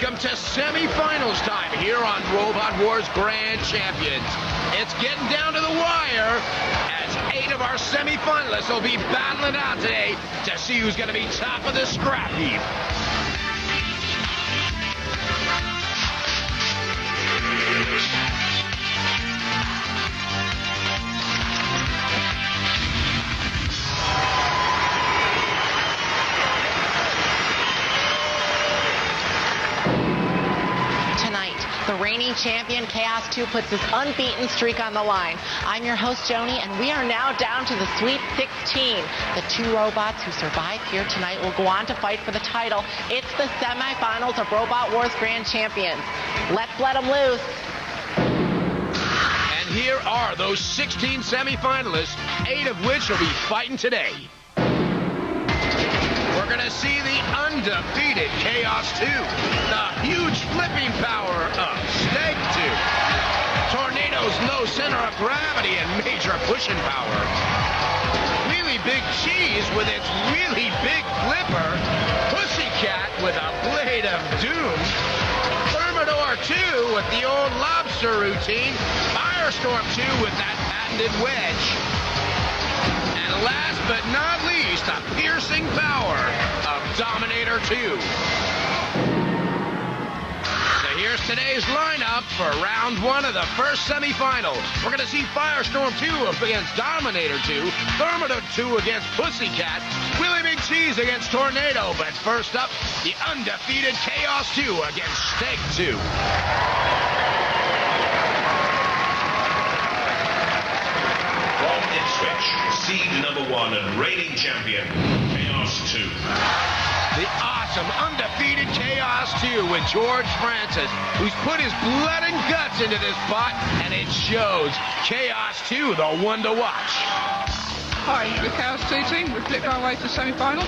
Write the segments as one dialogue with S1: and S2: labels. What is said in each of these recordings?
S1: Welcome to semifinals time here on Robot Wars Grand Champions. It's getting down to the wire as 8 of our semifinalists will be battling out today to see who's going to be top of the scrap heap.
S2: The reigning champion, Chaos 2, puts his unbeaten streak on the line. I'm your host, Joni, and we are now down to the Sweet 16. The 2 robots who survive here tonight will go on to fight for the title. It's the semifinals of Robot Wars Grand Champions. Let's let them loose.
S1: And here are those 16 semifinalists, 8 of which will be fighting today. We're going to see the undefeated Chaos 2, the huge flipping power of Steg 2, Tornado's low center of gravity and major pushing power, Really Big Cheese with its really big flipper, Pussycat with a blade of doom, Thermidor 2 with the old lobster routine, Firestorm 2 with that patented wedge, and last but not least, the piercing power of Dominator 2. So here's today's lineup for round 1 of the first semifinal. We're going to see Firestorm 2 against Dominator 2, Thermidor 2 against Pussycat, Really Big Cheese against Tornado, but first up, the undefeated Chaos 2 against Steg 2.
S3: Seed number 1 and reigning champion, Chaos 2.
S1: The awesome, undefeated Chaos 2 with George Francis, who's put his blood and guts into this pot, and it shows. Chaos 2, the one to watch.
S4: Hi, the Chaos 2 team. We've flipped our way to the semi-final.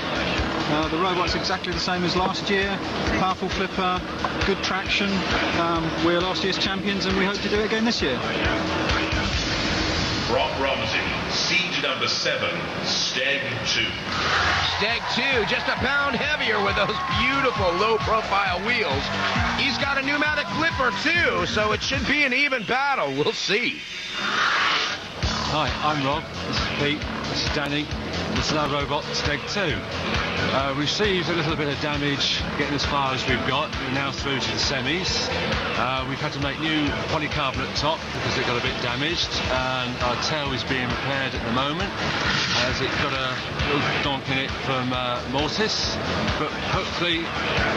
S5: The robot's exactly the same as last year. Powerful flipper, good traction. We're last year's champions, and we hope to do it again this year.
S3: Rob Romsey, seed number 7, Steg 2.
S1: Steg 2, just a pound heavier with those beautiful low-profile wheels. He's got a pneumatic flipper, too, so it should be an even battle. We'll see.
S6: Hi, I'm Rob. This is Pete. This is Danny. This is our robot, Steg 2. Received a little bit of damage getting as far as we've got. We're now through to the semis. We've had to make new polycarbonate top because it got a bit damaged, and our tail is being repaired at the moment as it got a little donk in it from Mortis, but hopefully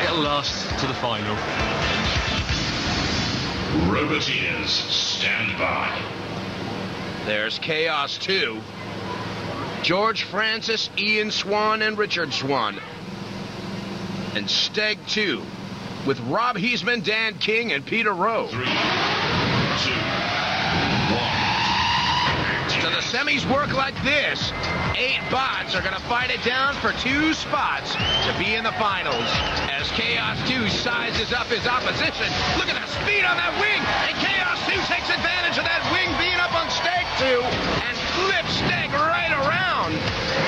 S6: it'll last to the final.
S3: Roboteers, stand by.
S1: There's Chaos 2. George Francis, Ian Swan, and Richard Swan. And Steg 2 with Rob Heisman, Dan King, and Peter Rowe.
S3: 3, 2, 1.
S1: So the semis work like this. 8 bots are going to fight it down for 2 spots to be in the finals. As Chaos 2 sizes up his opposition. Look at the speed on that wing. And Chaos 2 takes advantage of that wing being up on Steg 2 and flips Steg right around.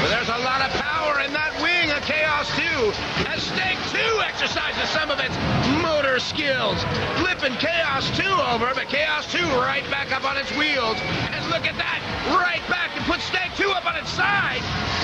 S1: But there's a lot of power in that wing of Chaos 2 as Steg 2 exercises some of its motor skills. Flipping Chaos 2 over, but Chaos 2 right back up on its wheels. And look at that, right back and put Steg 2 up on its side.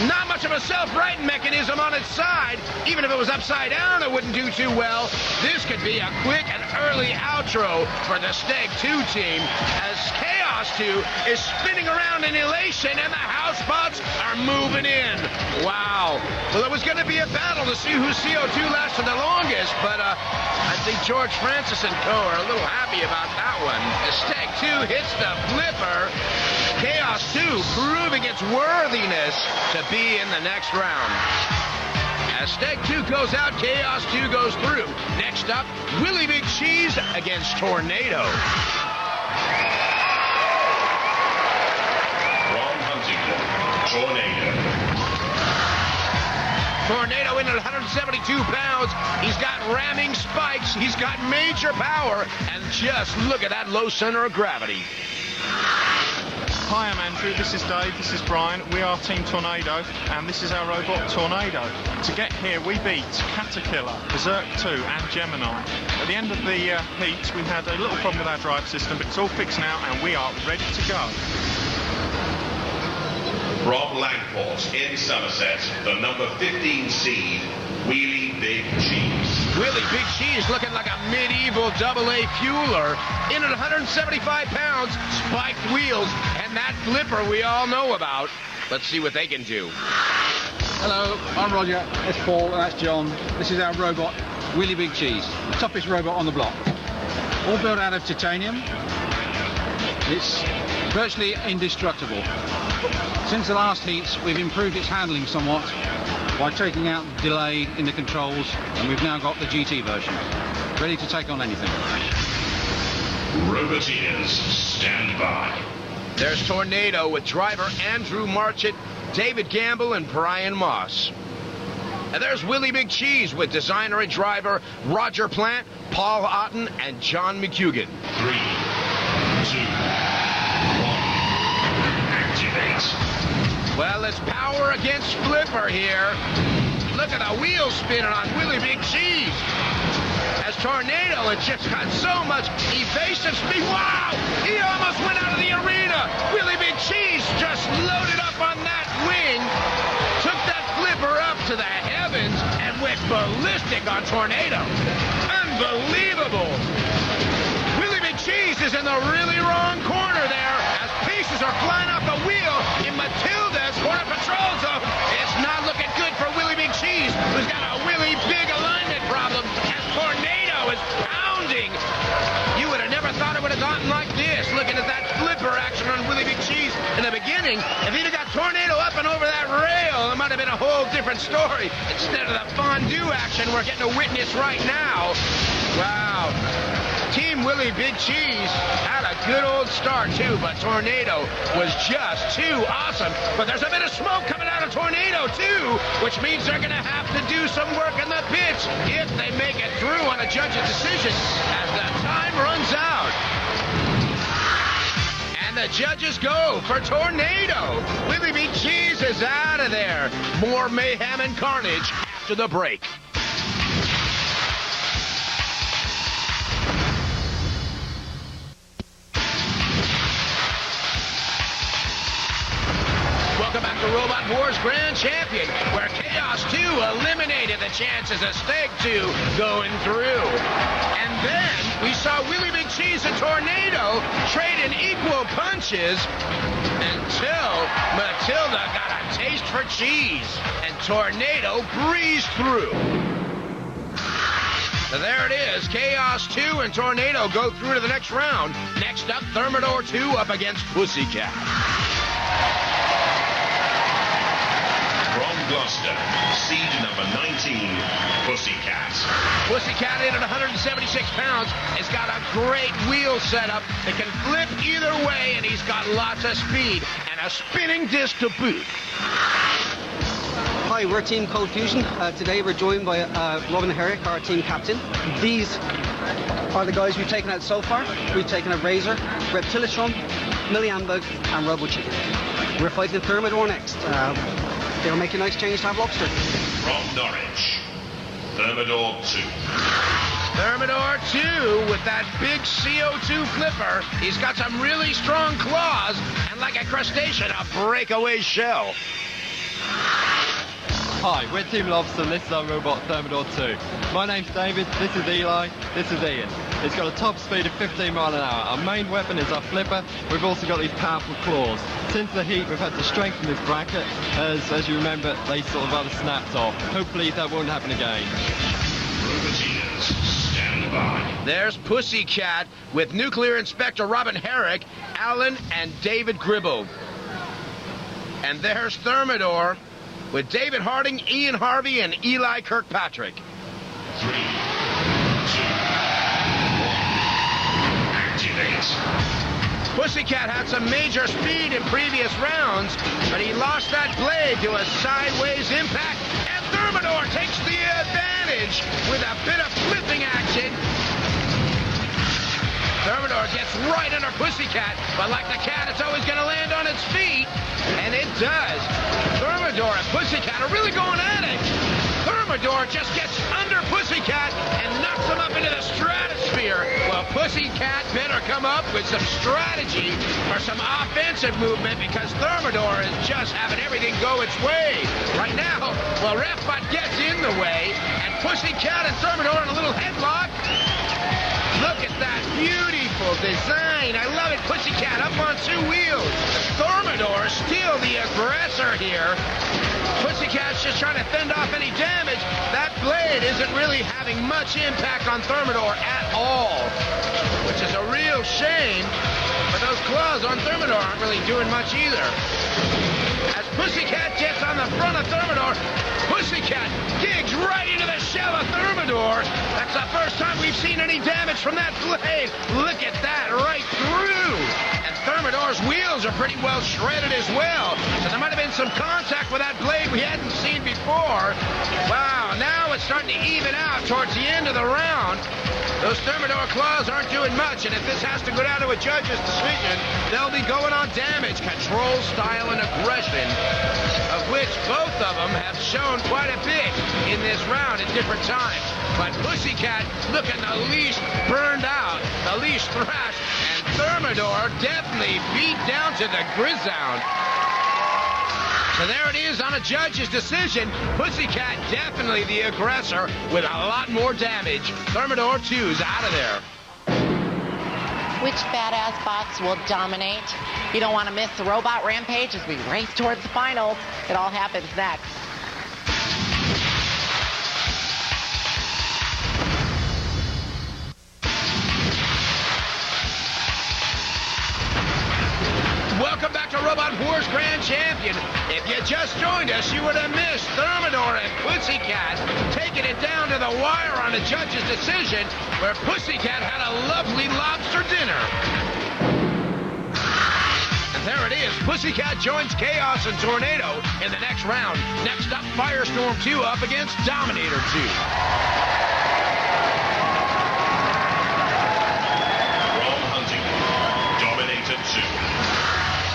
S1: Not much of a self-righting mechanism on its side. Even if it was upside down, it wouldn't do too well. This could be a quick and early outro for the Steg 2 team as Chaos 2 is spinning around in elation and the house bots are moving in. Wow. Well, it was going to be a battle to see whose CO2 lasted the longest, but I think George Francis and co. are a little happy about that one. As Steg 2 hits the flipper, Chaos 2 proving its worthiness to be in the next round. As Steg 2 goes out, Chaos 2 goes through. Next up, Really Big Cheese against Tornado.
S3: Ron Huntington, Tornado.
S1: Tornado in at 172 pounds. He's got ramming spikes. He's got major power. And just look at that low center of gravity.
S7: Hi, I'm Andrew, this is Dave, this is Brian, we are Team Tornado, and this is our robot Tornado. To get here, we beat Caterpillar, Berserk 2 and Gemini. At the end of the heat, we had a little problem with our drive system, but it's all fixed now, and we are ready to go.
S3: From Langport in Somerset, the number 15 seed, Wheelie Big Cheese.
S1: Wheelie Big Cheese looking like a medieval AA fueler. In at 175 pounds, spiked wheels, and that flipper we all know about. Let's see what they can do.
S5: Hello, I'm Roger, that's Paul, and that's John. This is our robot, Wheelie Big Cheese, the toughest robot on the block. All built out of titanium. It's virtually indestructible. Since the last heats, we've improved its handling somewhat by taking out delay in the controls, and we've now got the GT version, ready to take on anything.
S3: Roboteers, stand by.
S1: There's Tornado with driver Andrew Marchett, David Gamble, and Brian Moss. And there's Wheelie Big Cheese with designer and driver Roger Plant, Paul Otten, and John McHugan.
S3: 3, 2, 1, activate.
S1: Well, it's power against flipper here. Look at the wheels spinning on Wheelie Big Cheese. As Tornado has just got so much evasive speed. Wow! He almost went out of the arena. Wheelie Big Cheese just loaded up on that wing, took that flipper up to the heavens, and went ballistic on Tornado. Unbelievable. Wheelie Big Cheese is in the really wrong corner there as pieces are flying off the wheel in Matilda's corner patrol zone. It's not looking good for Wheelie Big Cheese, who's got a really big alignment problem as Tornado is pounding. You would have never thought it would have gotten like this, looking at that flipper action on Wheelie Big Cheese in the beginning. If he'd have got Tornado up and over that rail, it might have been a whole different story. Instead of the fondue action we're getting to witness right now. Wow. Team Wheelie Big Cheese had a good old start too, but Tornado was just too awesome. But there's a bit of smoke coming out of Tornado too, which means they're going to have to do some work in the pits if they make it through on a judge's decision as the time runs out. And the judges go for Tornado. Wheelie Big Cheese is out of there. More mayhem and carnage after the break. Welcome back to Robot Wars Grand Champion, where Chaos 2 eliminated the chances of Steg 2 going through. And then we saw Wheelie Big Cheese and Tornado trading equal punches until Matilda got a taste for cheese and Tornado breezed through. So there it is. Chaos 2 and Tornado go through to the next round. Next up, Thermidor 2 up against Pussycat.
S3: From Gloucester, seed number 19, Pussycat.
S1: Pussycat in at 176 pounds has got a great wheel setup that can flip either way, and he's got lots of speed and a spinning disc to boot.
S8: Hi, we're Team Cold Fusion. Today we're joined by Robin Herrick, our team captain. These are the guys we've taken out so far. We've taken out Razor, Reptilitron, Milliambug, and Robo Chicken. We're fighting Thermidor next. They'll make a nice change to have lobster.
S3: From Norwich, Thermidor 2.
S1: Thermidor 2 with that big CO2 flipper. He's got some really strong claws and, like a crustacean, a breakaway shell.
S9: Hi, we're Team Lobster and this is our robot Thermidor 2. My name's David, this is Eli, this is Ian. It's got a top speed of 15 miles an hour. Our main weapon is our flipper. We've also got these powerful claws. Since the heat, we've had to strengthen this bracket, as you remember, they sort of either snapped off. Hopefully that won't happen again.
S3: Roboteers, stand by.
S1: There's Pussycat with Nuclear Inspector Robin Herrick, Alan, and David Gribble. And there's Thermidor with David Harding, Ian Harvey, and Eli Kirkpatrick.
S3: 3, 2, 1, activate.
S1: Pussycat had some major speed in previous rounds, but he lost that blade to a sideways impact, and Thermidor takes the advantage with a bit of flipping action. Thermidor gets right under Pussycat, but like the cat, it's always going to land on its feet, and it does. Thermidor and Pussycat are really going at it. Thermidor just gets under Pussycat and knocks him up into the stratosphere. Well, Pussycat better come up with some strategy or some offensive movement because Thermidor is just having everything go its way. Right now, well, Refbutt gets in the way, and Pussycat and Thermidor in a little headlock. Look at that beautiful design. I love it. Pussycat up on two wheels. Thermidor still the aggressor here. Pussycat's just trying to fend off any damage. That blade isn't really having much impact on Thermidor at all, which is a real shame. But those claws on Thermidor aren't really doing much either. As Pussycat gets on the front of Thermidor, Pussycat digs right into the shell of Thermidor. That's the first time we've seen any damage from that blade. Look at that, right through. And Thermidor's wheels are pretty well shredded as well. So there might have been some contact with that blade we hadn't seen before. Wow, now it's starting to even out towards the end of the round. Those Thermidor claws aren't doing much, and if this has to go down to a judge's decision, they'll be going on damage, control, style, and aggression, of which both of them have shown quite a bit in this round at different times. But Pussycat looking the least burned out, the least thrashed, and Thermidor definitely beat down to the grisound. So there it is on a judge's decision. Pussycat definitely the aggressor with a lot more damage. Thermidor 2's out of there.
S2: Which badass bots will dominate? You don't want to miss the robot rampage as we race towards the finals. It all happens next.
S1: Welcome back to Robot Wars Grand Champion. If you just joined us, you would have missed Thermidor and Pussycat taking it down to the wire on a judge's decision where Pussycat had a lovely lobster dinner. And there it is. Pussycat joins Chaos and Tornado in the next round. Next up, Firestorm 2 up against Dominator 2.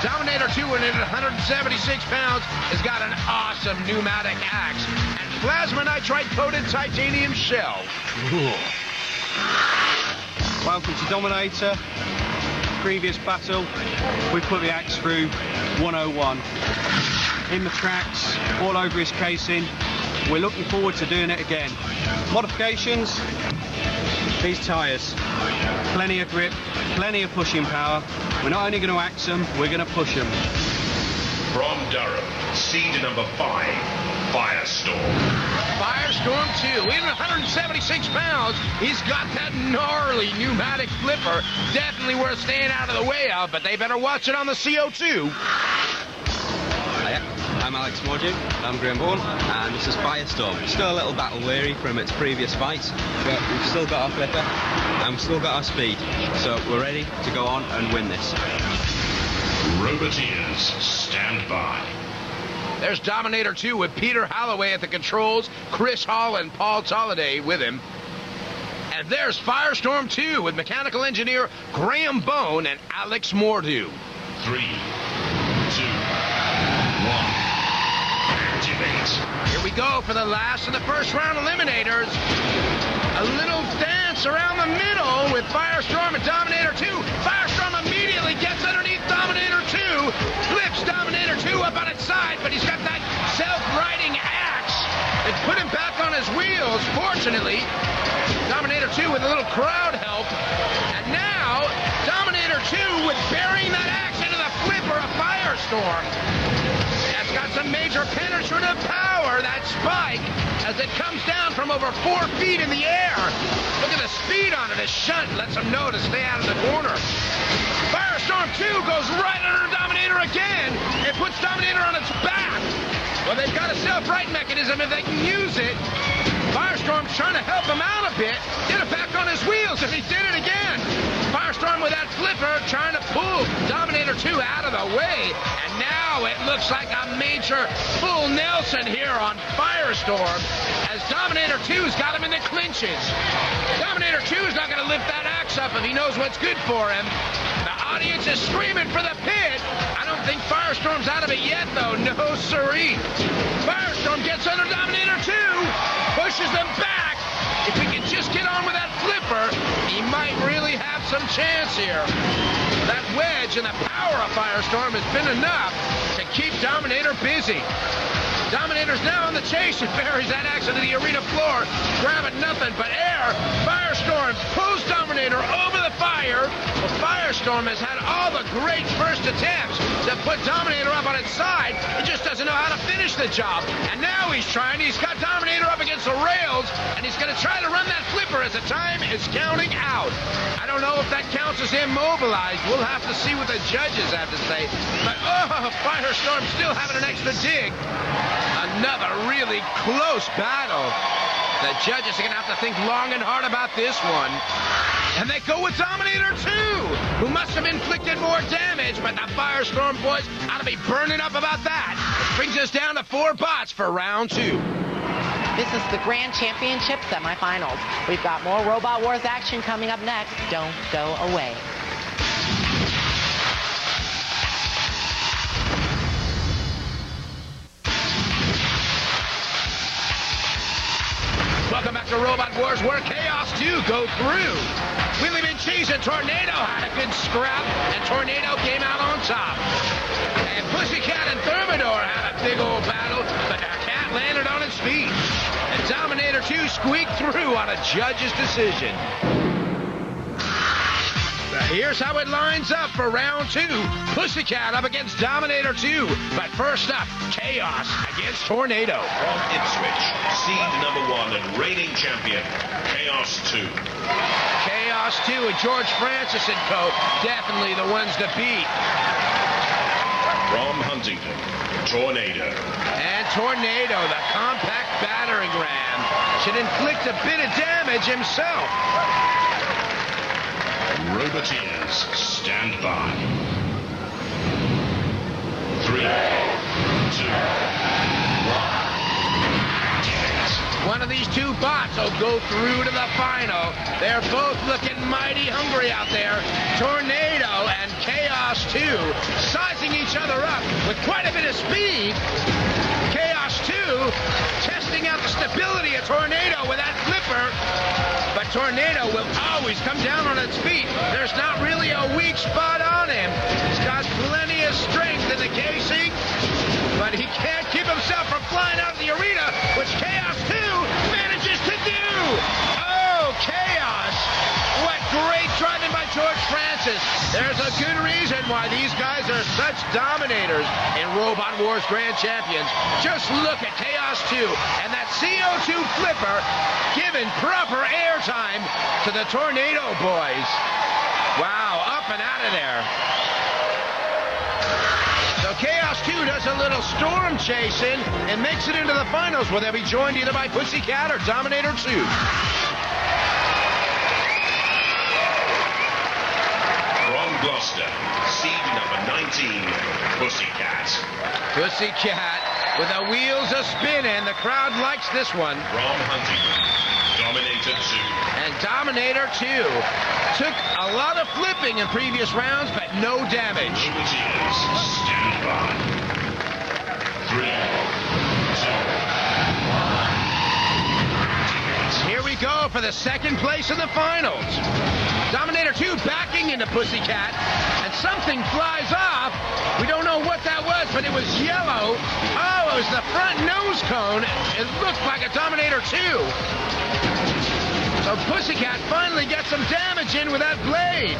S1: Dominator 2, when at 176 pounds, has got an awesome pneumatic axe and plasma nitride-coated titanium shell.
S5: Cool. Welcome to Dominator. Previous battle, we put the axe through 101. In the tracks, all over his casing. We're looking forward to doing it again. Modifications, these tyres. Plenty of grip, plenty of pushing power. We're not only going to axe them, we're going to push them.
S3: From Durham, seed number 5, Firestorm.
S1: Firestorm 2, in 176 pounds, he's got that gnarly pneumatic flipper. Definitely worth staying out of the way of, but they better watch it on the CO2.
S10: Hiya, I'm Alex Mordew, I'm Graham Bourne, and this is Firestorm. Still a little battle weary from its previous fights, but we've still got our flipper, and we've still got our speed, so we're ready to go on and win this.
S3: Roboteers, stand by.
S1: There's Dominator 2 with Peter Holloway at the controls, Chris Hall and Paul Tolliday with him. And there's Firestorm 2 with mechanical engineer Graham Bone and Alex Mordew.
S3: 3, 2, 1, activate.
S1: Here we go for the last of the first round eliminators. A little dance around the middle with Firestorm and Dominator 2. Firestorm immediately gets underneath Dominator 2, flips Dominator 2 up on its side, but he's got that self-riding axe that put him back on his wheels. Fortunately, Dominator 2 with a little crowd help. And now, Dominator 2 with burying that axe into the flipper of Firestorm. That's got some major penetrative power, that spike, as it comes down from over 4 feet in the air. Look at the speed on it. A shunt lets them know to stay out of the corner. Firestorm 2 goes right under Dominator again. It puts Dominator on its back. Well, they've got a self-right mechanism if they can use it. Firestorm's trying to help him out a bit, get it back on his wheels, and he did it again. Firestorm with that flipper trying to pull Dominator 2 out of the way. And now it looks like a major full Nelson here on Firestorm as Dominator 2's got him in the clinches. Dominator 2's not going to lift that axe up if he knows what's good for him. The audience is screaming for the pin. don't think Firestorm's out of it yet, though. No siree. Firestorm gets under Dominator 2, pushes them back. If he can just get on with that flipper, he might really have some chance here. That wedge and the power of Firestorm has been enough to keep Dominator busy. Dominator's now on the chase and buries that axe into the arena floor, grabbing nothing but air. Firestorm pulls Dominator over the fire. Well, Firestorm has had all the great first attempts to put Dominator up on its side. He just doesn't know how to finish the job. And now he's trying. He's got Dominator up against the rails, and he's going to try to run that flipper as the time is counting out. I don't know if that counts as immobilized. We'll have to see what the judges have to say. But, Firestorm still having an extra dig. Another really close battle. The judges are going to have to think long and hard about this one. And they go with Dominator 2, who must have inflicted more damage, but the Firestorm boys ought to be burning up about that. Which brings us down to 4 bots for round 2.
S2: This is the Grand Championship semifinals. We've got more Robot Wars action coming up next. Don't go away.
S1: Welcome back to Robot Wars, where Chaos 2 go through. Wheelie Big Cheese and Tornado had a good scrap, and Tornado came out on top. And Pussycat and Thermidor had a big old battle, but the cat landed on its feet. And Dominator 2 squeaked through on a judge's decision. Here's how it lines up for round 2. Pussycat up against Dominator 2. But first up, Chaos against Tornado.
S3: From Ipswich, seed number 1 and reigning champion, Chaos 2.
S1: Chaos 2 and George Francis and co. Definitely the ones to beat.
S3: From Huntington, Tornado.
S1: And Tornado, the compact battering ram, should inflict a bit of damage himself.
S3: Roboteers, stand by. 3, 2, 1.
S1: One of these 2 bots will go through to the final. They're both looking mighty hungry out there. Tornado and Chaos 2 sizing each other up with quite a bit of speed. Chaos 2 testing out the stability of Tornado with that flipper. But Tornado will always come down on its feet. There's not really a weak spot on him. He's got plenty of strength in the casing, but he can't keep himself from flying out of the arena, which Chaos 2 manages to do. Oh, Chaos! What great driving by George Francis. There's a good reason why these guys are such dominators in Robot Wars Grand Champions. Just look at Chaos 2 and that CO2 flipper giving proper airtime to the Tornado boys. Wow, up and out of there. So Chaos 2 does a little storm chasing and makes it into the finals, where they'll be joined either by Pussycat or Dominator 2.
S3: Gloucester, seed number 19, Pussycat.
S1: Pussycat with the wheels a-spinning. The crowd likes this one.
S3: From Huntington, Dominator 2.
S1: And Dominator 2 took a lot of flipping in previous rounds, but no damage.
S3: Roboteers, stand by. 3, 2, 1.
S1: Here we go for the second place in the finals. Dominator 2 backing into Pussycat, and something flies off. We don't know what that was, but it was yellow. Oh, it was the front nose cone. It looked like a Dominator 2. So Pussycat finally gets some damage in with that blade.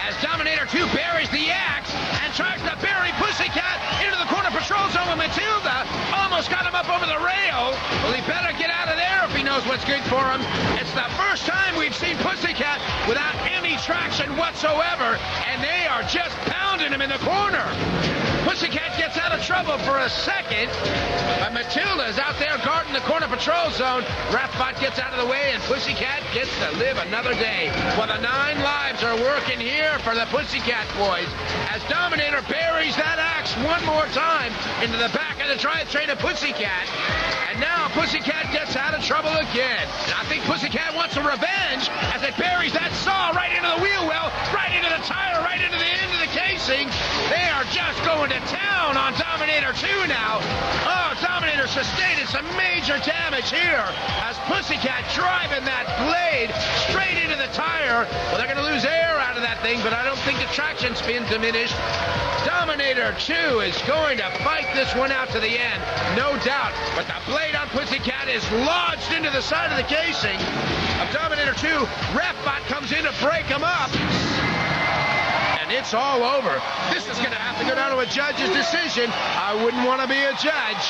S1: As Dominator 2 buries the axe and tries to bury Pussycat into the corner patrol zone with Matilda. Almost got him up over the rail. Well, he better get out of there if he knows what's good for him. It's the first time we've seen Pussycat without any traction whatsoever, and they are just pounding him in the corner. Pussycat gets out of trouble for a second, but Matilda's out there guarding the corner patrol zone. Wrathbot gets out of the way, and Pussycat gets to live another day. Well, the 9 lives are working here for the Pussycat boys, as Dominator buries that axe one more time into the back of the drivetrain of Pussycat. And now Pussycat gets out of trouble again. And I think Pussycat wants a revenge as it buries that saw right into the wheel well, right into the tire, right into the end of the casing. They are just going going to town on Dominator 2 now. Oh, Dominator sustaining some major damage here as Pussycat driving that blade straight into the tire. Well, they're going to lose air out of that thing, but I don't think the traction spin diminished. Dominator 2 is going to fight this one out to the end, no doubt. But the blade on Pussycat is lodged into the side of the casing of Dominator 2. Refbot comes in to break him up. And it's all over. This is going to have to go down to a judge's decision. I wouldn't want to be a judge.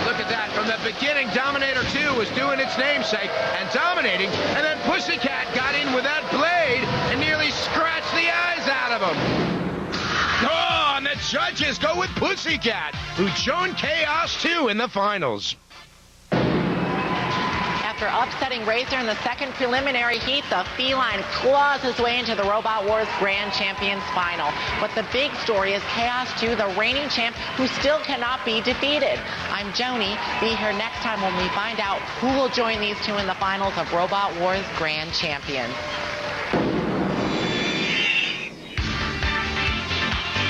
S1: Look at that. From the beginning, Dominator 2 was doing its namesake and dominating, and then Pussycat got in with that blade and nearly scratched the eyes out of him. Oh, and the judges go with Pussycat, who joined Chaos 2 in the finals.
S2: After upsetting Razor in the second preliminary heat, the feline claws his way into the Robot Wars Grand Champions final. But the big story is Chaos 2, the reigning champ, who still cannot be defeated. I'm Joni. Be here next time when we find out who will join these two in the finals of Robot Wars Grand Champions.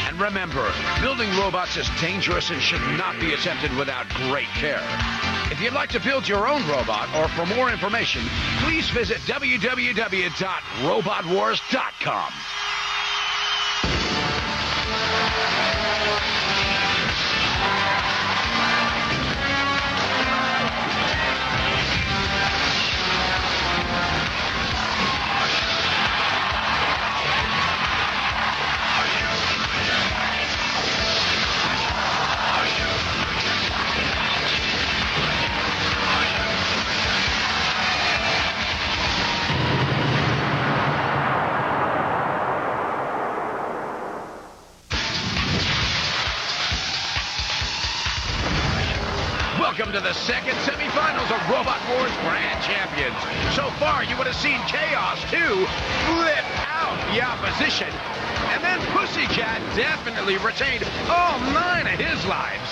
S1: And remember, building robots is dangerous and should not be attempted without great care. If you'd like to build your own robot, or for more information, please visit www.robotwars.com. Welcome to the second semifinals of Robot Wars Grand Champions. So far, you would have seen Chaos 2 flip out the opposition. And then Pussycat definitely retained all 9 of his lives.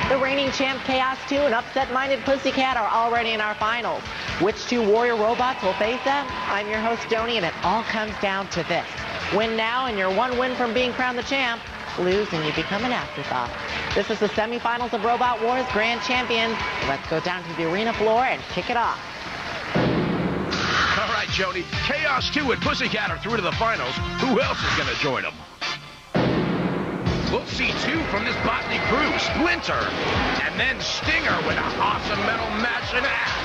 S2: The reigning champ Chaos 2 and upset-minded Pussycat are already in our finals. Which two warrior robots will face them? I'm your host, Joni, and it all comes down to this. Win now and you're one win from being crowned the champ. Lose and you become an afterthought. This is the semifinals of Robot Wars Grand Champions. Let's go down to the arena floor and kick it off.
S1: All right, Joni. Chaos 2 and Pussycat are through to the finals. Who else is going to join them? We'll see 2 from this botany crew, Splinter, and then Stinger with an awesome metal mashing axe.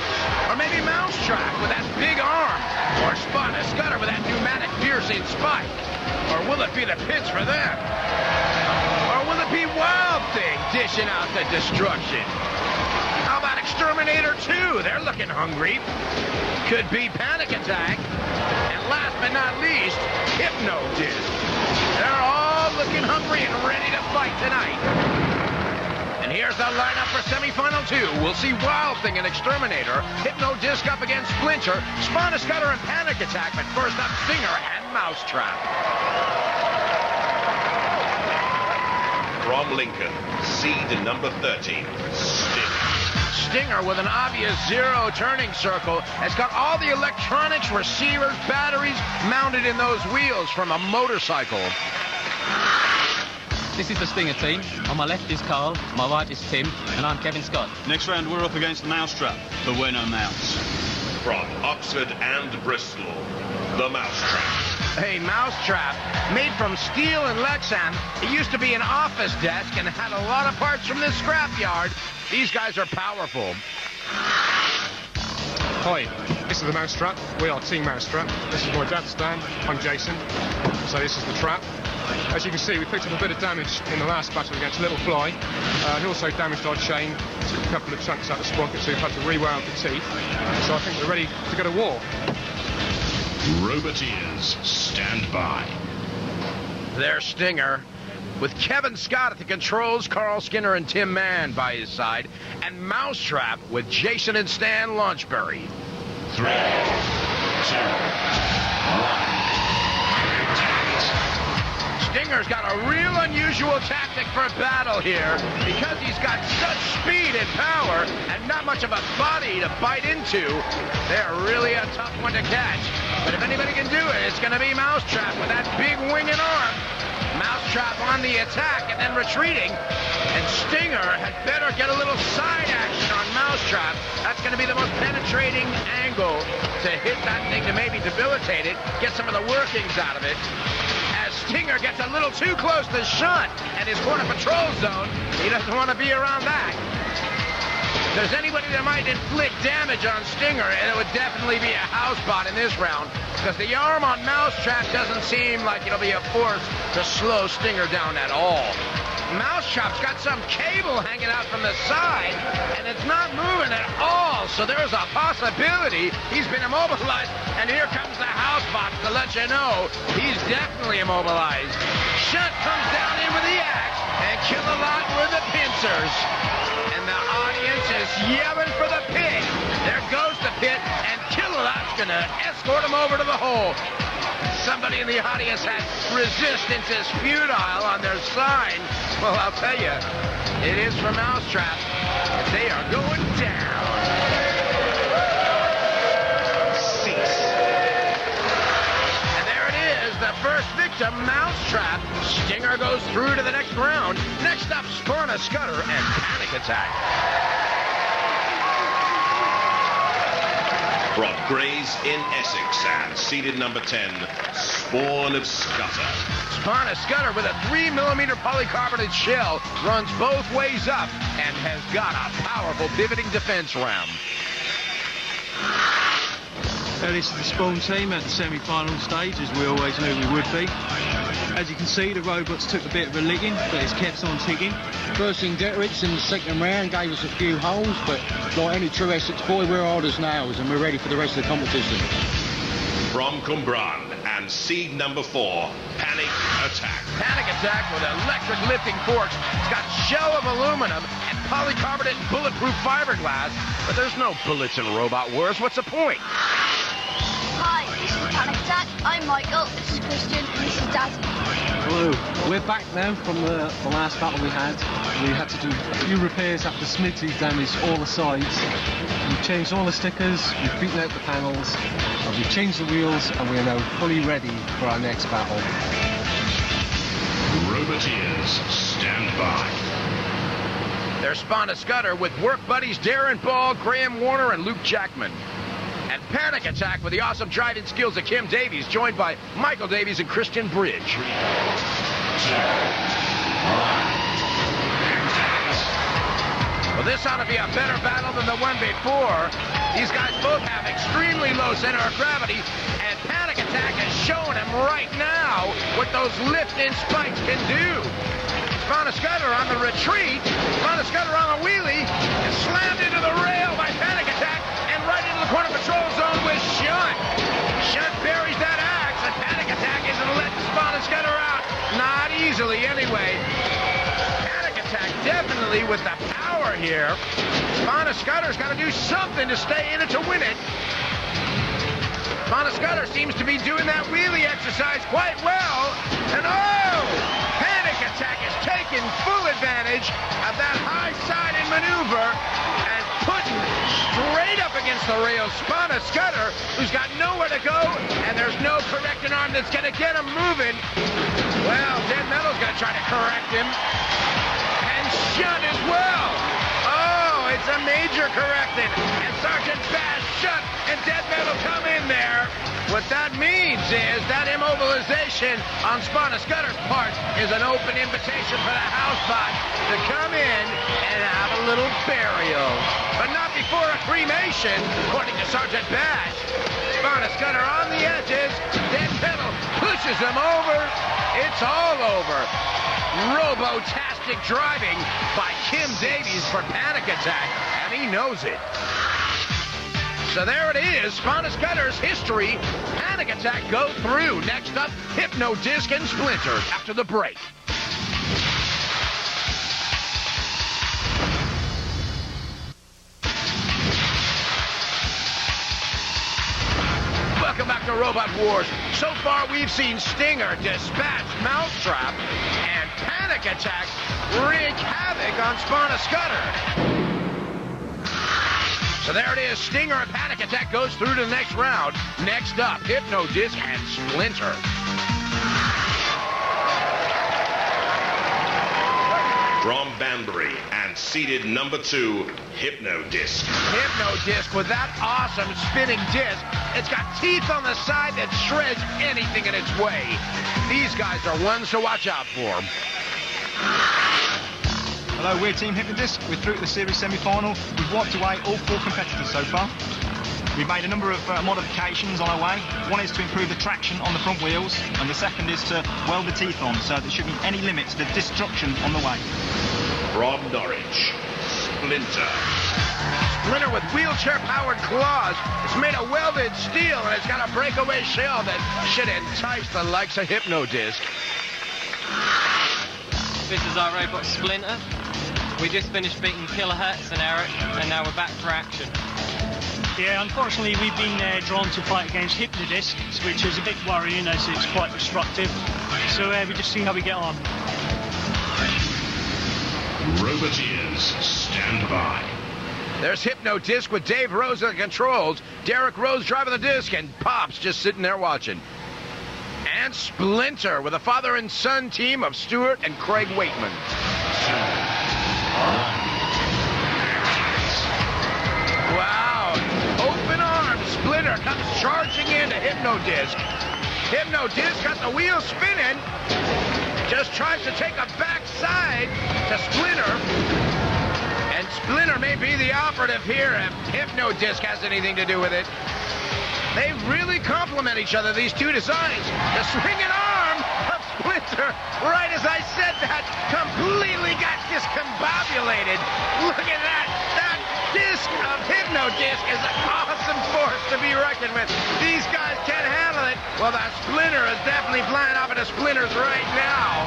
S1: Or maybe Mousetrap with that big arm. Or Spana Scudder with that pneumatic piercing spike. Or will it be the pits for them? Or will it be Wild Thing dishing out the destruction? How about Exterminator 2? They're looking hungry. Could be Panic Attack. And last but not least, Hypno Disc. They're all looking hungry and ready to fight tonight. And here's the lineup for semifinal 2. We'll see Wild Thing and Exterminator, Hypno Disc up against Splinter, Spana Scudder and Panic Attack, but first up Stinger and Mousetrap.
S3: From Lincoln, seed number 13, Stinger.
S1: Stinger with an obvious zero turning circle has got all the electronics, receivers, batteries mounted in those wheels from a motorcycle.
S11: This is the Stinger team. On my left is Carl, my right is Tim, and I'm Kevin Scott.
S12: Next round we're up against Mousetrap, the winner mouse.
S3: From Oxford and Bristol, the Mousetrap.
S1: A Mousetrap made from steel and Lexan. It used to be an office desk and had a lot of parts from this scrapyard. These guys are powerful.
S13: Hi, this is the Mousetrap. We are Team Mousetrap. This is my dad, Stan. I'm Jason. So this is the trap. As you can see, we picked up a bit of damage in the last battle against Little Fly. He also damaged our chain, took a couple of chunks out of the sprocket, so we've had to rewound the teeth. So I think we're ready to go to war.
S12: Roboteers, stand by.
S1: There's Stinger, with Kevin Scott at the controls, Carl Skinner and Tim Mann by his side, and Mousetrap with Jason and Stan Launchbury.
S12: 3, 2,
S1: Stinger's got a real unusual tactic for battle here because he's got such speed and power and not much of a body to bite into. They're really a tough one to catch. But if anybody can do it, it's going to be Mousetrap with that big wing and arm. Mousetrap on the attack and then retreating. And Stinger had better get a little side action on Mousetrap. That's going to be the most penetrating angle to hit that thing to maybe debilitate it, get some of the workings out of it. As Stinger gets a little too close to Shunt and his corner patrol zone, he doesn't want to be around that. If there's anybody that might inflict damage on Stinger, it would definitely be a housebot in this round, because the arm on Mousetrap doesn't seem like it'll be a force to slow Stinger down at all. Mousetrap's got some cable hanging out from the side, and it's not moving at all, so there's a possibility he's been immobilized, and here comes the housebot to let you know he's definitely immobilized. Shunt comes down in with the axe, and Kill-A-Lot with the pincers. And the audience is yelling for the pit. There goes the pit, and Kill-A-Lot's gonna escort him over to the hole. Somebody in the audience had resistance is futile on their sign. Well, I'll tell you, it is for Mousetrap. They are going down. Cease. And there it is, the first victim, Mousetrap. Stinger goes through to the next round. Next up, Sparna Scudder and Panic Attack.
S3: From Grays in Essex and seeded number 10, Spawn of Scudder.
S1: Sparna Scudder with a 3mm polycarbonate shell runs both ways up and has got a powerful pivoting defense ram.
S14: So this is the Spawn team at the semi-final stage, as we always knew we would be. As you can see, the robots took a bit of a licking, but it's kept on ticking.
S5: First thing Detwitz in the second round gave us a few holes, but like any true Essex boy, we're hard as nails and we're ready for the rest of the competition.
S3: From Cwmbran and seed number 4, Panic Attack.
S1: Panic Attack with electric lifting forks. It's got shell of aluminum and polycarbonate and bulletproof fiberglass, but there's no bullets in Robot Wars. What's the point?
S15: Hi, this is Panic Attack. I'm Michael, this is Christian, and this is Dazzy.
S14: Hello, we're back now from the last battle we had. We had to do a few repairs after Smithy damaged all the sides. We've changed all the stickers, we've beaten out the panels, and we've changed the wheels, and we are now fully ready for our next battle.
S12: Roboteers, stand by.
S1: There's Sparna Scudder with work buddies Darren Ball, Graham Warner, and Luke Jackman. And Panic Attack with the awesome driving skills of Kim Davies, joined by Michael Davies and Christian Bridge. Well, this ought to be a better battle than the one before. These guys both have extremely low center of gravity, and Panic Attack is showing them right now what those lift-in spikes can do. Sparna Scudder on the retreat, Sparna Scudder on the wheelie, and slammed into the rail by Panic Attack, and right into the corner patrol zone with Shunt. Shunt buries that axe, and Panic Attack isn't letting Sparna Scudder out. Not easily, anyway. Panic Attack definitely with the power here. Sparna Scudder's got to do something to stay in it to win it. Sparna Scudder seems to be doing that wheelie exercise quite well. And oh! Panic Attack is taking full advantage of that high-sided maneuver and putting straight up against the rails Sparna Scudder, who's got nowhere to go, and there's no correcting arm that's going to get him moving. Well, Dead Metal's going to try to correct him. And Shunt as well. Oh, it's a major correcting. And Sergeant Bass, Shunt, and Dead Metal come in there. What that means is that immobilization on Sparna Scudder's part is an open invitation for the housebot to come in and have a little burial. But not before a cremation, according to Sergeant Bass. Sparna Scudder on the edges. Dead Metal pushes him over. It's all over. Robotastic driving by Kim Davies for Panic Attack, and he knows it. So there it is, Sparna Scudder's history. Panic Attack go through. Next up, Hypno Disc and Splinter after the break. Welcome back to Robot Robot Wars. So far, we've seen Stinger dispatch Mousetrap and Panic Attack wreak havoc on Spana Scudder. So there it is. Stinger and Panic Attack goes through to the next round. Next up, Hypno Disc and Splinter.
S3: From Banbury and seeded number 2, Hypno Disc.
S1: Hypno Disc with that awesome spinning disc. It's got teeth on the side that shreds anything in its way. These guys are ones to watch out for.
S16: Hello, we're Team Hypno Disc. We're through to the series semi-final. We've wiped away all 4 competitors so far. We've made a number of modifications on our way. One is to improve the traction on the front wheels, and the second is to weld the teeth on, so there shouldn't be any limit to the destruction on the way.
S3: From Norwich, Splinter.
S1: Splinter with wheelchair-powered claws. It's made of welded steel, and it's got a breakaway shell that should entice the likes of Hypno Disc.
S11: This is our robot Splinter. We just finished beating Kilohertz and Eric, and now we're back for action.
S17: Yeah, unfortunately we've been drawn to fight against Hypnodisc, which is a bit worrying as it's quite destructive. So we just see how we get on.
S12: Roboteers, stand by.
S1: There's Hypno Disc with Dave Rose on the controls, Derek Rose driving the disc, and Pops just sitting there watching. And Splinter with a father and son team of Stuart and Craig Waitman. Wow, open arms. Splinter comes charging into Hypno Disc. Hypno Disc got the wheel spinning. Just tries to take a backside to Splinter. And Splinter may be the operative here if Hypno Disc has anything to do with it. They really complement each other, these two designs. The swinging arm of Splinter, right as I said that, completely got discombobulated. Look at that. That disc of Hypno Disc is an awesome force to be reckoned with. These guys can't handle it. Well, that Splinter is definitely flying off into splinters right now.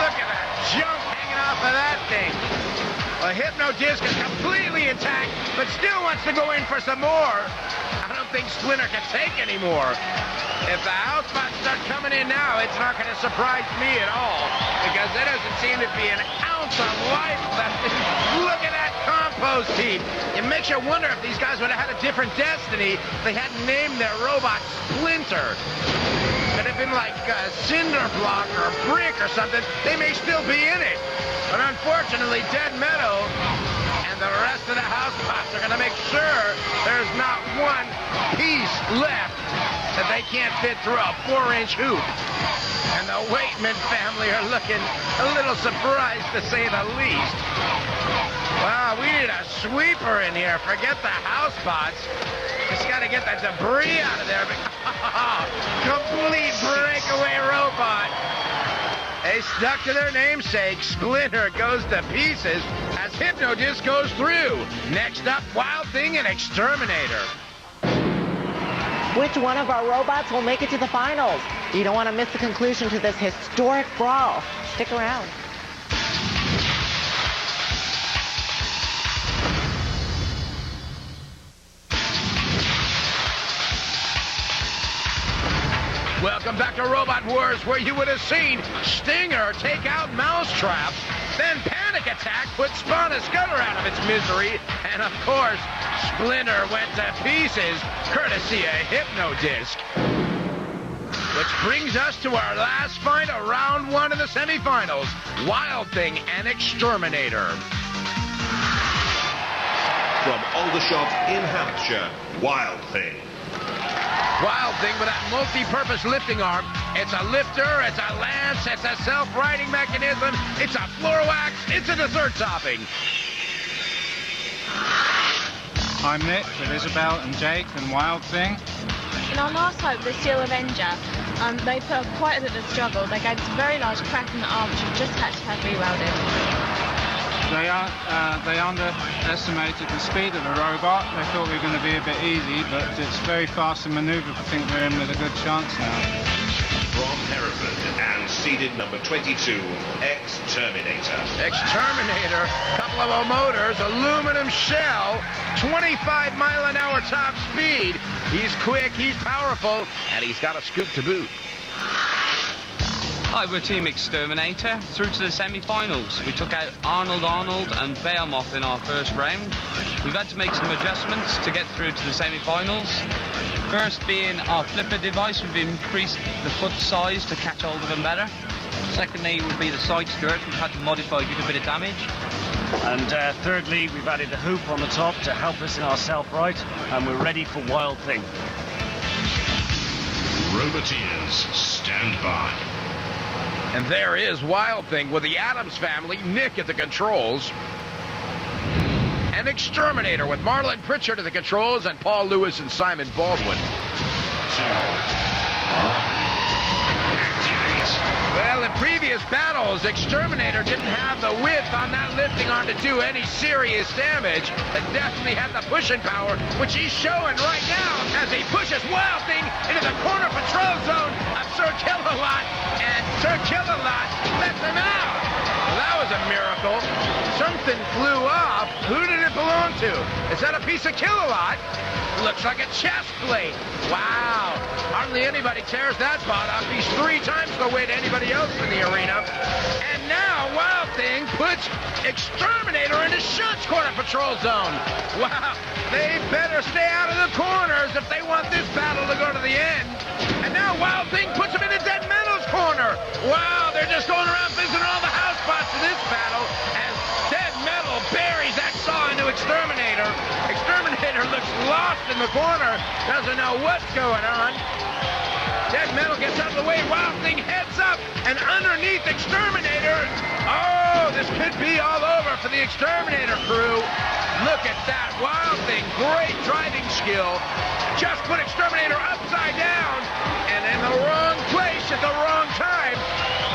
S1: Look at that junk hanging off of that thing. Well, Hypno Disc is completely intact, but still wants to go in for some more. I don't think Splinter can take anymore. If the house spots start coming in now, it's not going to surprise me at all, because there doesn't seem to be an ounce of life left. Look at that compost heap. It makes you wonder if these guys would have had a different destiny if they hadn't named their robot Splinter. Could have been like cinder block or brick or something. They may still be in it. But unfortunately, Dead Meadow and the rest of the house spots are going to make sure there's not one piece left that they can't fit through a 4-inch hoop. And the Waitman family are looking a little surprised, to say the least. Wow, we need a sweeper in here. Forget the house spots. Just got to get that debris out of there. Complete breakaway robot. They stuck to their namesake. Splinter goes to pieces as Hypno Disc goes through. Next up, Wild Thing and Exterminator.
S2: Which one of our robots will make it to the finals? You don't want to miss the conclusion to this historic brawl. Stick around.
S1: Welcome back to Robot Wars, where you would have seen Stinger take out Mousetrap, then Panic Attack put Spana Scudder out of its misery, and of course, Splinter went to pieces, courtesy of Hypno Disc. Which brings us to our last fight of round 1 of the semifinals, Wild Thing and Exterminator.
S3: From Aldershot in Hampshire, Wild Thing.
S1: Wild Thing with that multi-purpose lifting arm. It's a lifter, it's a lance, it's a self-righting mechanism, it's a floor wax, it's a dessert topping.
S5: I'm Nick with Isabel and Jake and Wild Thing.
S18: In our last fight with the Steel Avenger, they put up quite a bit of struggle. They gave us a very large crack in the arm, which we just had to have rewelded.
S5: They underestimated the speed of the robot. They thought we were going to be a bit easy, but it's very fast and manoeuvrable. I think we're in with a good chance now.
S3: from Hereford and seeded number 22, Exterminator.
S1: Exterminator, couple of motors, aluminum shell, 25-mile-an-hour top speed. He's quick, he's powerful, and he's got a scoop to boot.
S10: Hi, we're Team Exterminator, through to the semi-finals. We took out Arnold and Behemoth in our first round. We've had to make some adjustments to get through to the semi-finals. First being our flipper device, we've increased the foot size to catch hold of them better. Secondly would be the side skirt, we've had to modify due to a bit of damage.
S19: And thirdly, we've added a hoop on the top to help us in our self-right, and we're ready for Wild Thing.
S12: Roboteers, stand by.
S1: And there is Wild Thing with the Addams family, Nick at the controls. And Exterminator with Marlon Pritchard at the controls and Paul Lewis and Simon Baldwin. Well, in previous battles, Exterminator didn't have the width on that lifting arm to do any serious damage, but definitely had the pushing power, which he's showing right now as he pushes Wild Thing into the corner patrol zone of Sir Kill-A-Lot, and Sir Kill-A-Lot lets him out. Well, that was a miracle. Something flew off. Who did it belong to? Is that a piece of Kill-A-Lot? Looks like a chest plate. Wow. Hardly anybody tears that bot up. He's 3 times the weight of anybody else in the arena. And now Wild Thing puts Exterminator into Shunt's corner patrol zone. Wow. They better stay out of the corners if they want this battle to go to the end. And now Wild Thing puts him into Dead Metal's corner. Wow, they're just going around visiting all the house spots in this battle as Dead Metal buries that saw into Exterminator. Exterminator looks lost in the corner, doesn't know what's going on. Dead Metal gets out of the way, Wild Thing heads up, and underneath Exterminator, oh, this could be all over for the Exterminator crew. Look at that, Wild Thing, great driving skill. Just put Exterminator upside down, and in the wrong place at the wrong time.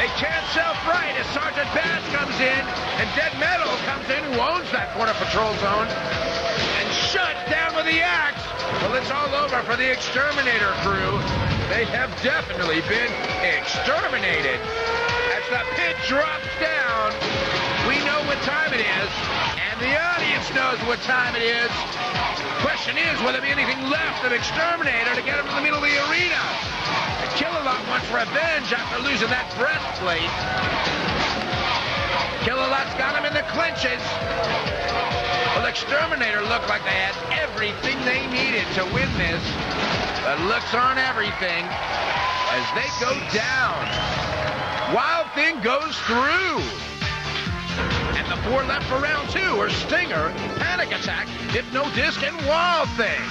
S1: They can't self-right as Sergeant Bass comes in, and Dead Metal comes in, who owns that corner patrol zone, and shut down with the axe. Well, it's all over for the Exterminator crew. They have definitely been exterminated. As the pit drops down, we know what time it is, and the audience knows what time it is. Question is, will there be anything left of Exterminator to get him to the middle of the arena? The Kill-A-Lot wants revenge after losing that breastplate. Kill-A-Lot's got him in the clinches. Well, Exterminator looked like they had everything they needed to win this. But looks aren't everything as they go down. Wild Thing goes through. And the 4 left for round 2 are Stinger, Panic Attack, Hypno-Disc, and Wild Thing.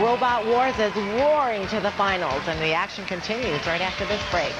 S2: Robot Wars is roaring to the finals, and the action continues right after this break.